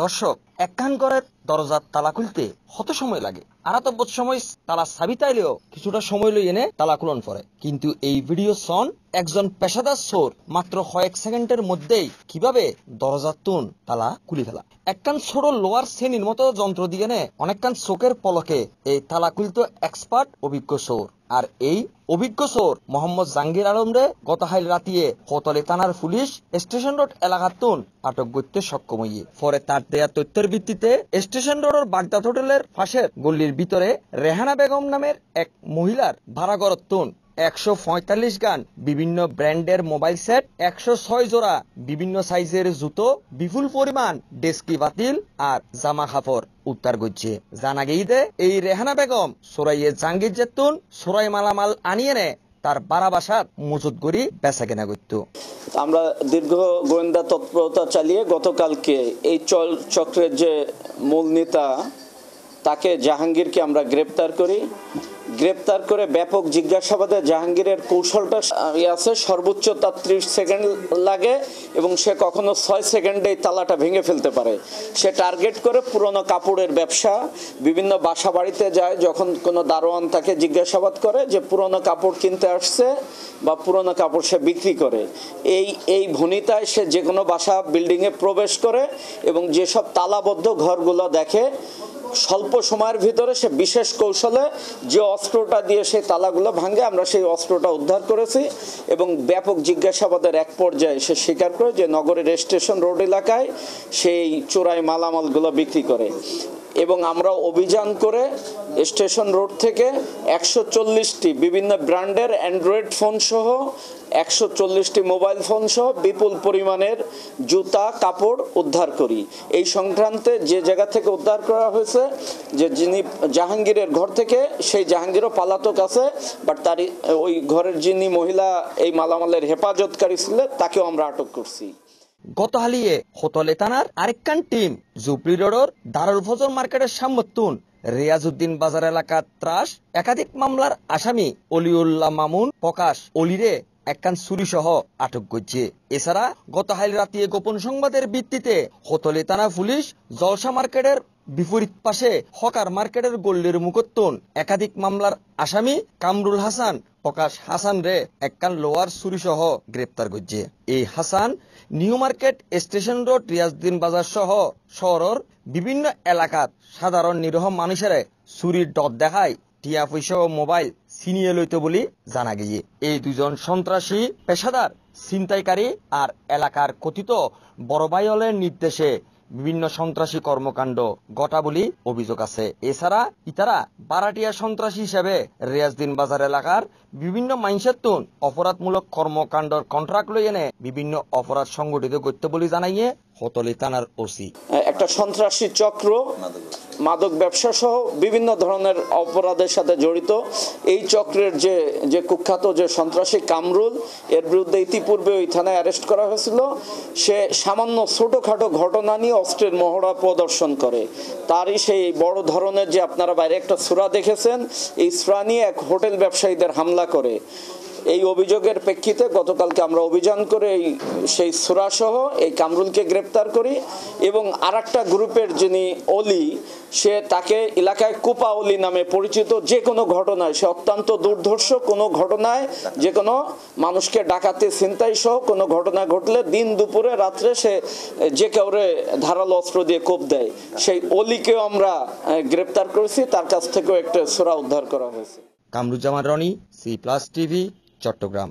দর্শক, একখান ঘরের দরজার তালা খুলতে কত সময় লাগে? আরাতব্বত সময় তালা চাবি তাইলেও কিছুটা সময় লই এনে তালা খুলন পরে। কিন্তু এই ভিডিও সন একজন পেশাদার চোর মাত্র কয়েক সেকেন্ডের মধ্যেই কিভাবে দরজার তুন তালা খুলি ফেলা। একখান ছোট লোয়ার শ্রেণীর মতো যন্ত্র দিয়ে নে অনেকখান চোখের পলকে এই তালা খুলতে এক্সপার্ট অভিজ্ঞ চোর। আর এই অভিজ্ঞ চোর মোহাম্মদ জাহাঙ্গীর আলমরে গতকাল রাতিয়ে কোতোয়ালি থানার পুলিশ স্টেশন রোড এলাকার তুন আটক করতে সক্ষম হইয়ে। পরে তার দেয়া তথ্যের ভিত্তিতে স্টেশন রোডের বাগদাদ হোটেলের পাশের গল্লির ভিতরে রেহানা বেগম নামের এক মহিলার ভাড়াঘরত তুন 145 গান বিভিন্ন ব্র্যান্ডের মোবাইল সেট, 106 জোড়া বিভিন্ন সাইজের জুতো, বিপুল পরিমাণ ডেস্কি বাতিল আর জামা কাপড় উদ্ধার করছে। জানা গিয়ে এই রেহানা বেগম সোরাইয়ে জাহাঙ্গীর জেতুন সোরাই মালামাল আনিয়ে নে তার বাড়া বাসার মজুত করি বেচা কেনা করত। আমরা দীর্ঘ গোয়েন্দা তৎপরতা চালিয়ে গতকালকে এই চক্রের যে মূল নেতা তাকে জাহাঙ্গীরকে আমরা গ্রেপ্তার করি। গ্রেপ্তার করে ব্যাপক জিজ্ঞাসাবাদে জাহাঙ্গীরের কৌশলটা আছে, সর্বোচ্চ 30 সেকেন্ড লাগে এবং সে কখনো 6 সেকেন্ডেই তালাটা ভেঙে ফেলতে পারে। সে টার্গেট করে পুরনো কাপড়ের ব্যবসা, বিভিন্ন বাসা বাড়িতে যায়, যখন কোনো দারোয়ান তাকে জিজ্ঞাসাবাদ করে যে পুরনো কাপড় কিনতে আসছে বা পুরনো কাপড় সে বিক্রি করে, এই ভনিতায় সে যে কোনো বাসা বিল্ডিংয়ে প্রবেশ করে এবং যেসব তালাবদ্ধ ঘরগুলো দেখে স্বল্প সময়ের ভিতরে সে বিশেষ কৌশলে যে অস্ত্রটা দিয়ে সেই তালাগুলো ভাঙে, আমরা সেই অস্ত্রটা উদ্ধার করেছি এবং ব্যাপক জিজ্ঞাসাবাদের এক পর্যায়ে সে স্বীকার করে যে নগরের স্টেশন রোড এলাকায় সেই চোরাই মালামালগুলো বিক্রি করে। এবং আমরা অভিযান করে স্টেশন রোড থেকে 140টি বিভিন্ন ব্র্যান্ডের অ্যান্ড্রয়েড ফোন সহ 140টি মোবাইল ফোন সহ বিপুল পরিমাণের জুতা কাপড় উদ্ধার করি। এই সংক্রান্তে যে জায়গা থেকে উদ্ধার করা হয়েছে যে যিনি জাহাঙ্গীরের ঘর থেকে, সেই জাহাঙ্গীরও পালাতক আছে, বাট তার ওই ঘরের যিনি মহিলা এই মালামালের হেফাজতকারী ছিলেন তাকেও আমরা আটক করছি। গত হালিয়ে কোতোয়ালি থানার আরেকখান টিম জুপরি রোডের দারুল ফজর মার্কেটের সামতুন রিয়াজউদ্দিন বাজার এলাকার ত্রাস একাধিক মামলার আসামি অলিউল্লাহ মামুন প্রকাশ অলিরে একখান চুরি সহ আটক করছে। এছাড়া গতকাল রাতে গোপন সংবাদের ভিত্তিতে কোতোয়ালি থানা পুলিশ জলসা মার্কেটের বিপরীত পাশে হকার মার্কেটের গল্লির মুখত্তুন একাধিক মামলার আসামি কামরুল হাসান প্রকাশ হাসান রে একখান লোয়ার চুরি সহ গ্রেপ্তার করছে। এই Hasan new market station road Riazuddin বাজার সহ শহরের বিভিন্ন এলাকার সাধারণ নিরীহ মানুষের চুরির ডট দেখায় টিয়া পয়সা ও মোবাইল ছিনিয়ে লইতে বলে জানা গিয়ে। এই দুজন সন্ত্রাসী পেশাদার ছিনতাইকারী আর এলাকার কথিত বড় ভাই হলের নির্দেশে বিভিন্ন সন্ত্রাসী কর্মকাণ্ড গটা বলি অভিযোগ আছে। এছাড়া ইতারা বারাটিয়া সন্ত্রাসী হিসেবে রিয়াজউদ্দিন বাজার এলাকার বিভিন্ন মাইনসের তুন অপরাধমূলক কর্মকাণ্ডর কন্ট্রাক্ট লই এনে বিভিন্ন অপরাধ সংগঠিত করতে বলে জানাইয়ে কোতোয়ালি থানার ওসি। একটা সন্ত্রাসী চক্র মাদক ব্যবসা সহ বিভিন্ন ধরনের অপরাধের সাথে জড়িত এই চক্রের যে কুখ্যাত যে সন্ত্রাসী কামরুল, এর বিরুদ্ধে ইতিপূর্বে ওই থানায় অ্যারেস্ট করা হয়েছিল। সে সামান্য ছোটখাটো ঘটনা নিয়ে অস্ত্রের মহড়া প্রদর্শন করে। তারই সেই বড় ধরনের যে আপনারা বাইরে একটা সূরা দেখেছেন, এই সূরা নিয়ে এক হোটেল ব্যবসায়ীদের হামলা করে। এই অভিযোগের প্রেক্ষিতে গতকালকে আমরা অভিযান করে সেই সূরা সহ এই কামরুলকে গ্রেপ্তার করি এবং আরেকটা গ্রুপের যিনি অলি, সে তাকে এলাকায় কুপা অলি নামে পরিচিত। যে কোনো ঘটনায় সে অত্যন্ত দুর্ধর্ষ, কোনো ঘটনায় যে কোনো মানুষকে ডাকাতে ছিনতাই সহ কোনো ঘটনা ঘটলে দিন দুপুরে রাত্রে সে যে কাউরে ধারালো অস্ত্র দিয়ে কোপ দেয়। সেই অলিকেও আমরা গ্রেপ্তার করেছি, তার কাছ থেকেও একটা সূরা উদ্ধার করা হয়েছে। Kamruzzaman Roni, C plus TV, Chittagong.